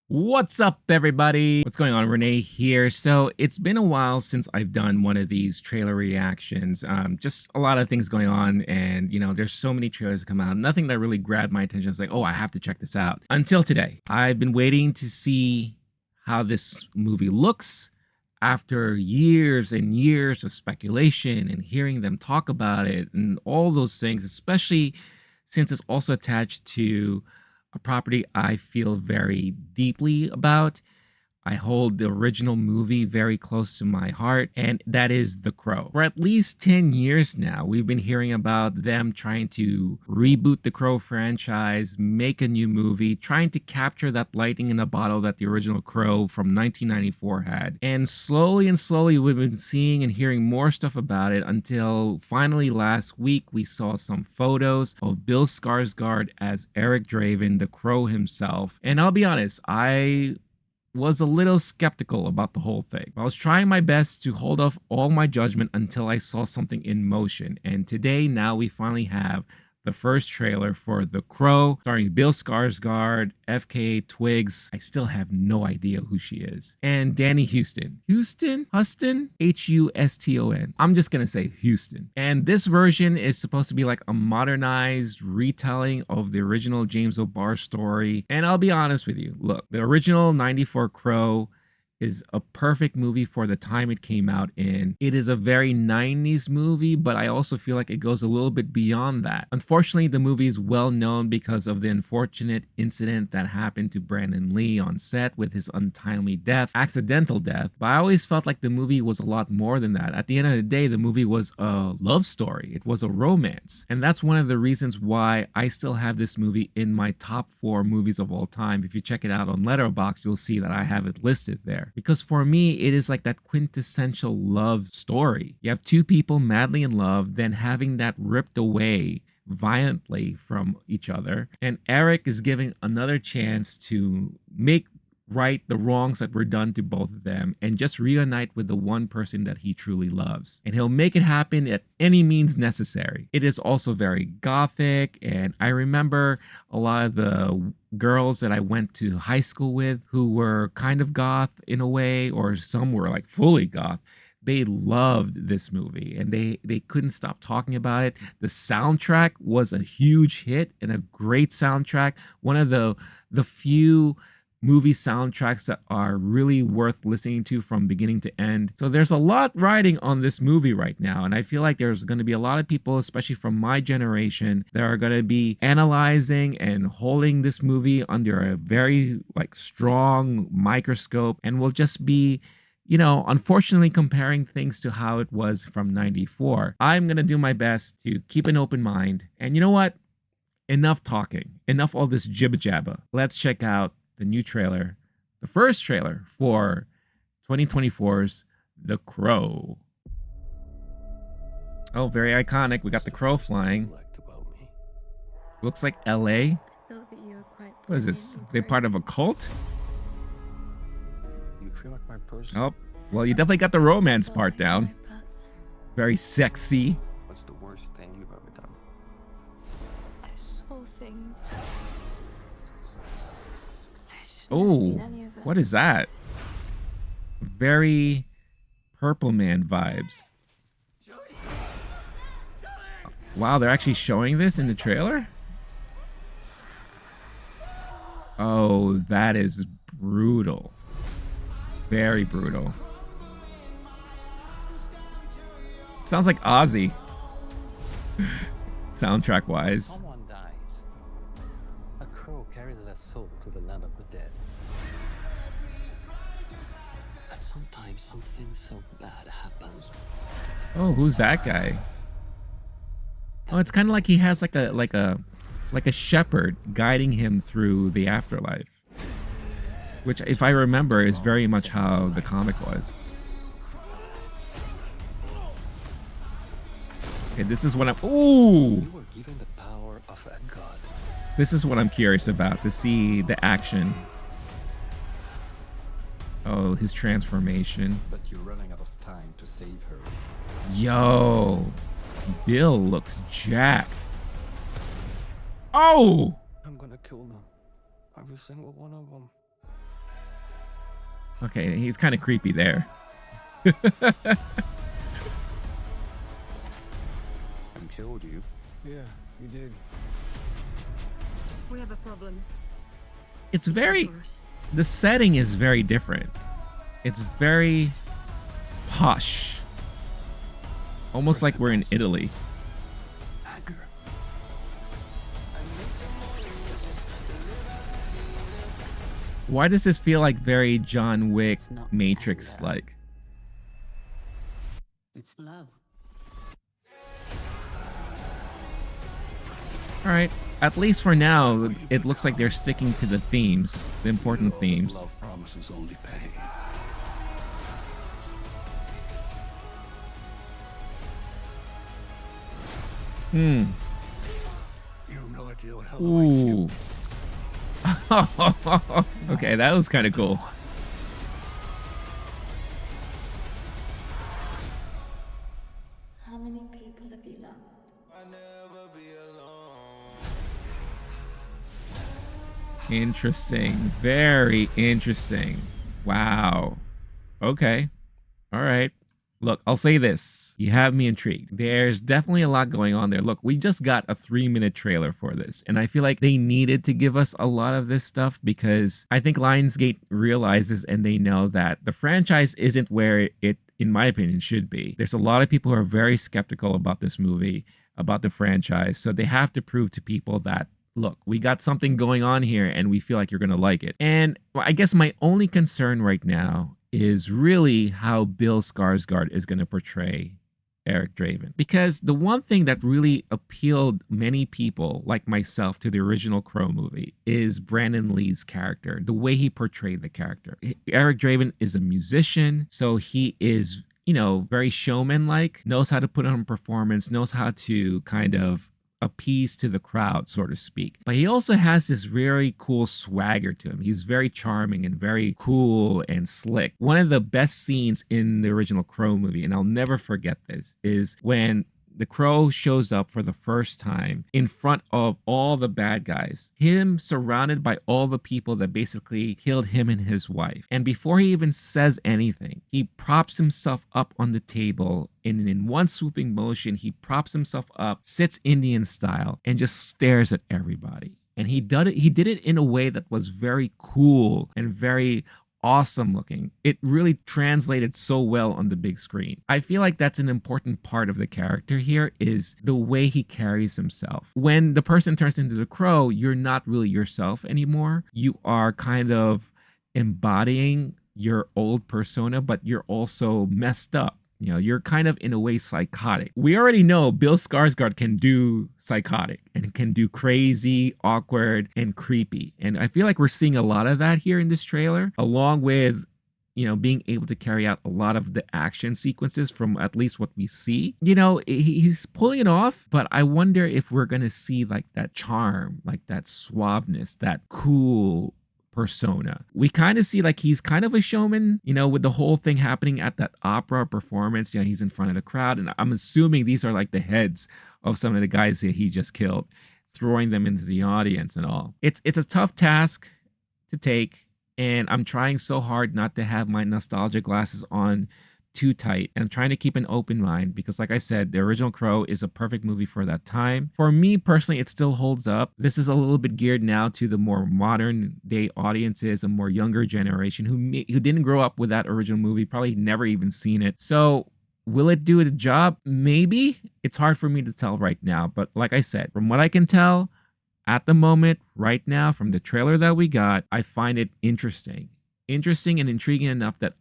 What's up, everybody? What's going on? Renee here. So it's been a while since I've done one of these trailer reactions. Just a lot of things going on, and there's so many trailers that come out. Nothing that really grabbed my attention. It's like, oh, I have to check this out. Until today, I've been waiting to see how this movie looks after years and years of speculation and hearing them talk about it and all those things, especially since it's also attached to a property I feel very deeply about. I hold the original movie very close to my heart, and that is The Crow. For at least 10 years now, we've been hearing about them trying to reboot the Crow franchise, make a new movie, trying to capture that lightning in a bottle that the original Crow from 1994 had. And slowly, we've been seeing and hearing more stuff about it until finally last week we saw some photos of Bill Skarsgård as Eric Draven, the Crow himself. And I'll be honest, I was a little skeptical about the whole thing. I was trying my best to hold off all my judgment until I saw something in motion. And today, now we finally have the first trailer for The Crow, starring Bill Skarsgård, FKA Twigs. I still have no idea who she is. And Danny Huston. Huston? Huston? I'm just gonna say Huston. And this version is supposed to be like a modernized retelling of the original James O'Barr story. And I'll be honest with you, look, the original 94 Crow is a perfect movie for the time it came out in. It is a very 90s movie, but I also feel like it goes a little bit beyond that. Unfortunately, the movie is well known because of the unfortunate incident that happened to Brandon Lee on set with his untimely death, accidental death. But I always felt like the movie was a lot more than that. At the end of the day, the movie was a love story. It was a romance. And that's one of the reasons why I still have this movie in my top 4 movies of all time. If you check it out on Letterboxd, you'll see that I have it listed there. Because for me, it is like that quintessential love story. You have two people madly in love, then having that ripped away violently from each other. And Eric is giving another chance to make right the wrongs that were done to both of them and just reunite with the one person that he truly loves. And he'll make it happen at any means necessary. It is also very gothic, and I remember a lot of the girls that I went to high school with who were kind of goth in a way, or some were like fully goth. They loved this movie and they couldn't stop talking about it. The soundtrack was a huge hit and a great soundtrack. One of the few movie soundtracks that are really worth listening to from beginning to end. So there's a lot riding on this movie right now, and I feel like there's going to be a lot of people, especially from my generation, that are going to be analyzing and holding this movie under a very strong microscope, and will just be unfortunately comparing things to how it was from 94. I'm going to do my best to keep an open mind. And you know what? Enough talking. Enough all this jibba jabba. Let's check out the new trailer, the first trailer for 2024's The Crow. Oh, very iconic. We got the crow flying. Looks like LA. What is this? They part of a cult? Oh, well, you definitely got the romance part down. Very sexy. What's the worst thing you've ever done? I saw things. Oh, what is that? Very Purple Man vibes. Wow, they're actually showing this in the trailer? Oh, that is brutal. Very brutal. Sounds like Ozzy. Soundtrack wise. Someone dies. A crow carries their soul to the land of the dead. And sometimes something so bad happens. Oh, who's that guy? Oh, it's kind of like he has like a shepherd guiding him through the afterlife, which, if I remember, is very much how the comic was. Okay, this is what I'm. Ooh! You were given the power of a god. This is what I'm curious about, to see the action. Oh, his transformation. But you're running out of time to save her. Yo, Bill looks jacked. Oh! I'm gonna kill them. Every single one of them. Okay, he's kind of creepy there. And killed you. Yeah, you did. We have a problem. It's very, Of course. the setting is very different. It's very posh. Almost like we're in Italy. Anger. Why does this feel like very John Wick It's not Matrix anger. like? It's love. All right, at least for now, it looks like they're sticking to the themes, the important themes. Love promises only pain. Hmm. You have no idea what hell awaits you. Ooh. Okay, that was kind of cool. How many people have you loved? Interesting. Very interesting. Wow. Okay. All right. Look, I'll say this. You have me intrigued. There's definitely a lot going on there. Look, we just got a 3-minute trailer for this, and I feel like they needed to give us a lot of this stuff because I think Lionsgate realizes and they know that the franchise isn't where it, in my opinion, should be. There's a lot of people who are very skeptical about this movie, about the franchise, so they have to prove to people that look, we got something going on here and we feel like you're going to like it. And I guess my only concern right now is really how Bill Skarsgård is going to portray Eric Draven. Because the one thing that really appealed many people like myself to the original Crow movie is Brandon Lee's character, the way he portrayed the character. Eric Draven is a musician, so he is, you know, very showman-like, knows how to put on a performance, knows how to kind of appease to the crowd, so to speak. But he also has this very cool swagger to him. He's very charming and very cool and slick. One of the best scenes in the original Crow movie, and I'll never forget this, is when the Crow shows up for the first time in front of all the bad guys, him surrounded by all the people that basically killed him and his wife. And before he even says anything, he props himself up on the table, and in one swooping motion, he props himself up, sits Indian style, and just stares at everybody. And he did it in a way that was very cool and very awesome looking. It really translated so well on the big screen. I feel like that's an important part of the character here is the way he carries himself. When the person turns into the Crow, you're not really yourself anymore. You are kind of embodying your old persona, but you're also messed up. You know, you're kind of in a way psychotic. We already know Bill Skarsgård can do psychotic and can do crazy, awkward, and creepy. And I feel like we're seeing a lot of that here in this trailer, along with, you know, being able to carry out a lot of the action sequences from at least what we see. You know, he's pulling it off, but I wonder if we're going to see like that charm, like that suaveness, that cool persona. We kind of see like he's kind of a showman, you know, with the whole thing happening at that opera performance. You know, he's in front of the crowd, and I'm assuming these are like the heads of some of the guys that he just killed, throwing them into the audience and all. It's a tough task to take, and I'm trying so hard not to have my nostalgia glasses on too tight, and I'm trying to keep an open mind because, like I said, the original Crow is a perfect movie for that time. For me personally, it still holds up. This is a little bit geared now to the more modern day audiences, a more younger generation who didn't grow up with that original movie, probably never even seen it. So will it do the job? Maybe. It's hard for me to tell right now, but like I said, from what I can tell at the moment, right now, from the trailer that we got, I find it interesting and intriguing enough that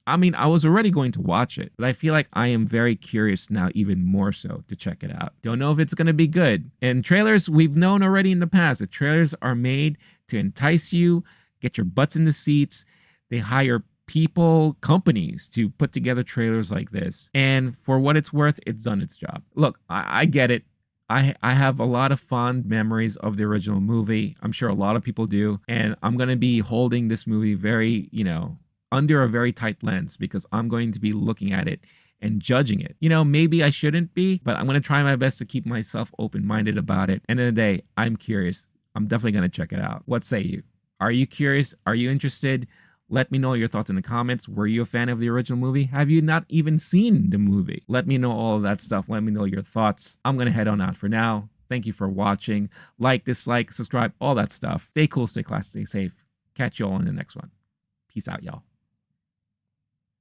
I was already going to watch it, but I feel like I am very curious now, even more so, to check it out. Don't know if it's going to be good. And trailers, we've known already in the past, that trailers are made to entice you, get your butts in the seats. They hire people, companies to put together trailers like this. And for what it's worth, it's done its job. Look, I get it. I have a lot of fond memories of the original movie. I'm sure a lot of people do. And I'm going to be holding this movie very, you know, under a very tight lens because I'm going to be looking at it and judging it. You know, maybe I shouldn't be, but I'm going to try my best to keep myself open-minded about it. End of the day, I'm curious. I'm definitely going to check it out. What say you? Are you curious? Are you interested? Let me know your thoughts in the comments. Were you a fan of the original movie? Have you not even seen the movie? Let me know all of that stuff. Let me know your thoughts. I'm going to head on out for now. Thank you for watching. Like, dislike, subscribe, all that stuff. Stay cool, stay classy, stay safe. Catch you all in the next one. Peace out, y'all.